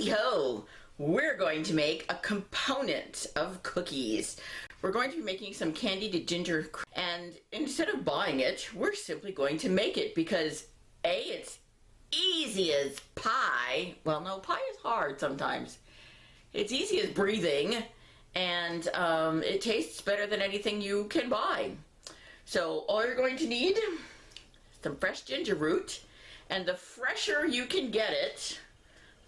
Howdy-ho! We're going to make a component of cookies. We're going to be making some candied ginger, and instead of buying it, we're simply going to make it because A, it's easy as pie. Well, no, pie is hard sometimes. It's easy as breathing, and it tastes better than anything you can buy. So all you're going to need, some fresh ginger root, and the fresher you can get it,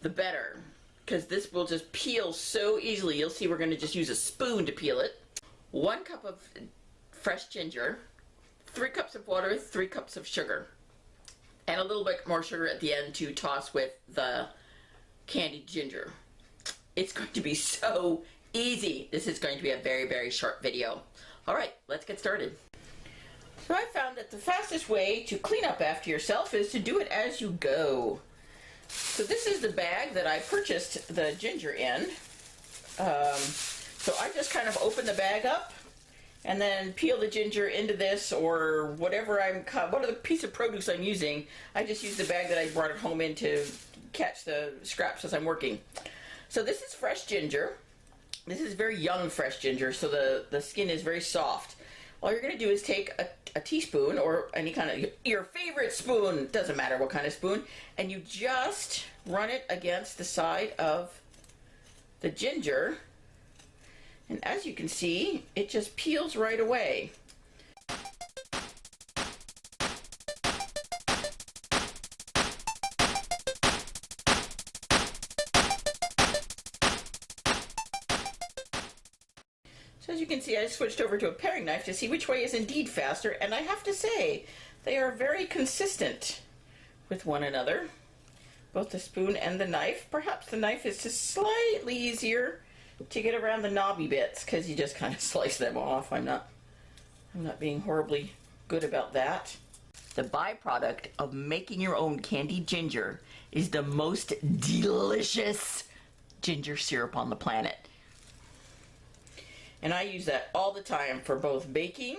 the better, because this will just peel so easily. You'll see we're going to just use a spoon to peel it. 1 cup of fresh ginger, 3 cups of water, 3 cups of sugar, and a little bit more sugar at the end to toss with the candied ginger. It's going to be so easy. This is going to be a very, very short video. All right, let's get started. So I found that the fastest way to clean up after yourself is to do it as you go. So this is the bag that I purchased the ginger in. So I just kind of open the bag up and then peel the ginger into this, or whatever whatever piece of produce I'm using. I just use the bag that I brought at home in to catch the scraps as I'm working. So this is fresh ginger. This is very young fresh ginger, so the skin is very soft. All you're going to do is take a teaspoon, or any kind of, your favorite spoon, doesn't matter what kind of spoon, and you just run it against the side of the ginger. And as you can see, it just peels right away. So as you can see, I switched over to a paring knife to see which way is indeed faster, and I have to say, they are very consistent with one another, both the spoon and the knife. Perhaps the knife is just slightly easier to get around the knobby bits, because you just kind of slice them off. I'm not being horribly good about that. The byproduct of making your own candied ginger is the most delicious ginger syrup on the planet. And I use that all the time for both baking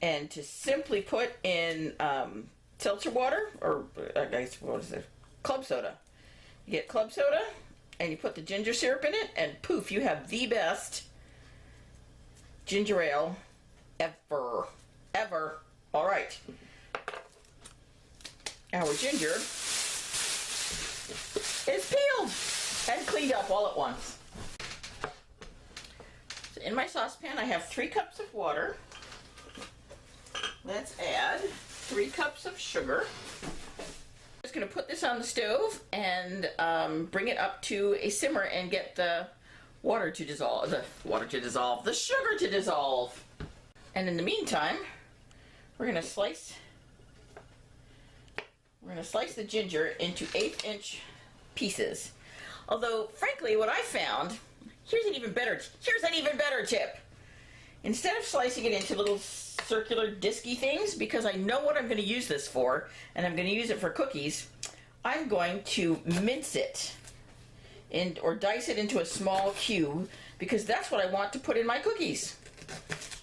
and to simply put in seltzer water, or I guess, what is it? Club soda. You get club soda and you put the ginger syrup in it, and poof, you have the best ginger ale ever. Ever. All right. Our ginger is peeled and cleaned up all at once. So in my saucepan, I have 3 cups of water. Let's add 3 cups of sugar. I'm just going to put this on the stove and bring it up to a simmer and get the water to dissolve, the sugar to dissolve. And in the meantime, we're going to slice the ginger into 1/8-inch pieces. Although, frankly, what I found, here's an even better tip. Instead of slicing it into little circular disky things, because I know what I'm going to use this for, and I'm going to use it for cookies, I'm going to mince it or dice it into a small cube, because that's what I want to put in my cookies.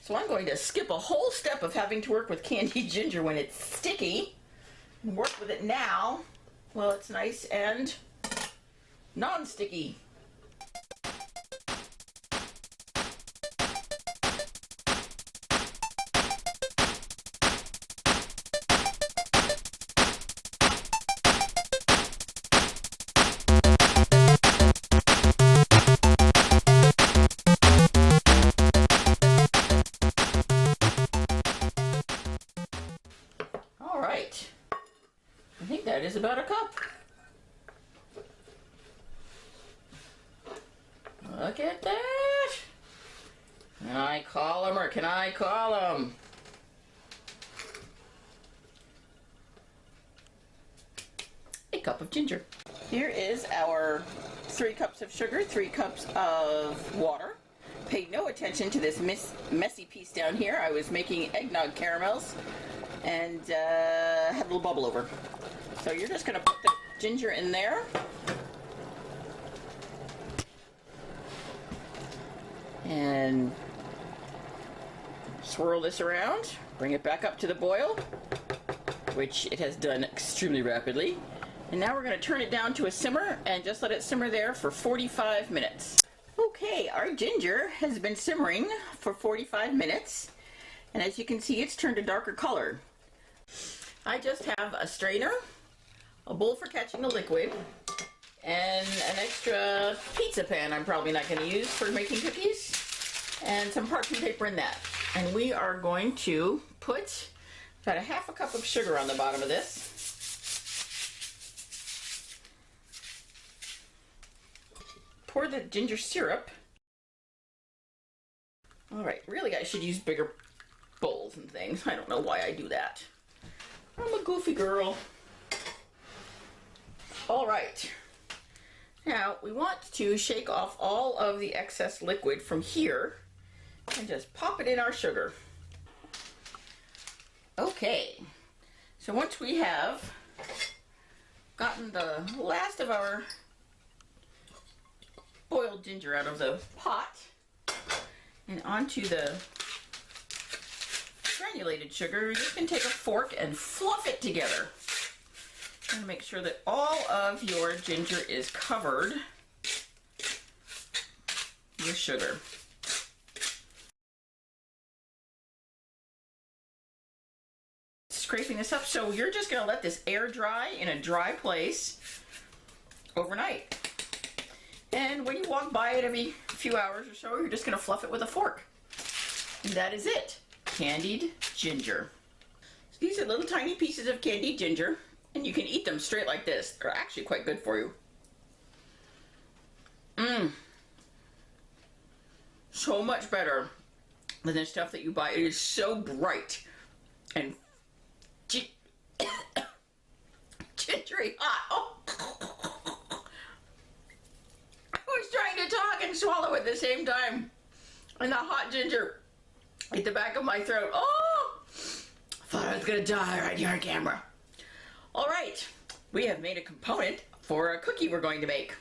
So I'm going to skip a whole step of having to work with candied ginger when it's sticky, and work with it now while it's nice and non-sticky. I think that is about a cup. Look at that. Can I call them, or can I call them? A cup of ginger. Here is our 3 cups of sugar, 3 cups of water. Pay no attention to this messy piece down here. I was making eggnog caramels and had a little bubble over. So you're just going to put the ginger in there. And swirl this around. Bring it back up to the boil, which it has done extremely rapidly. And now we're going to turn it down to a simmer and just let it simmer there for 45 minutes. Okay, our ginger has been simmering for 45 minutes. And as you can see, it's turned a darker color. I just have a strainer, a bowl for catching the liquid, and an extra pizza pan I'm probably not going to use for making cookies, and some parchment paper in that. And we are going to put about a half a cup of sugar on the bottom of this. Pour the ginger syrup. Alright, really I should use bigger bowls and things. I don't know why I do that. I'm a goofy girl. Alright. Now we want to shake off all of the excess liquid from here and just pop it in our sugar. Okay. So once we have gotten the last of our boiled ginger out of the pot and onto the granulated sugar, you can take a fork and fluff it together. And make sure that all of your ginger is covered with sugar. Scraping this up, so you're just going to let this air dry in a dry place overnight. And when you walk by it every few hours or so, you're just going to fluff it with a fork. And that is it. Candied ginger. So these are little tiny pieces of candied ginger, and you can eat them straight like this. They're actually quite good for you. So much better than the stuff that you buy. It is so bright and gingery hot. Oh. I was trying to talk and swallow at the same time, and the hot ginger at the back of my throat. Oh, thought I was gonna die right here on camera. All right, we have made a component for a cookie we're going to make.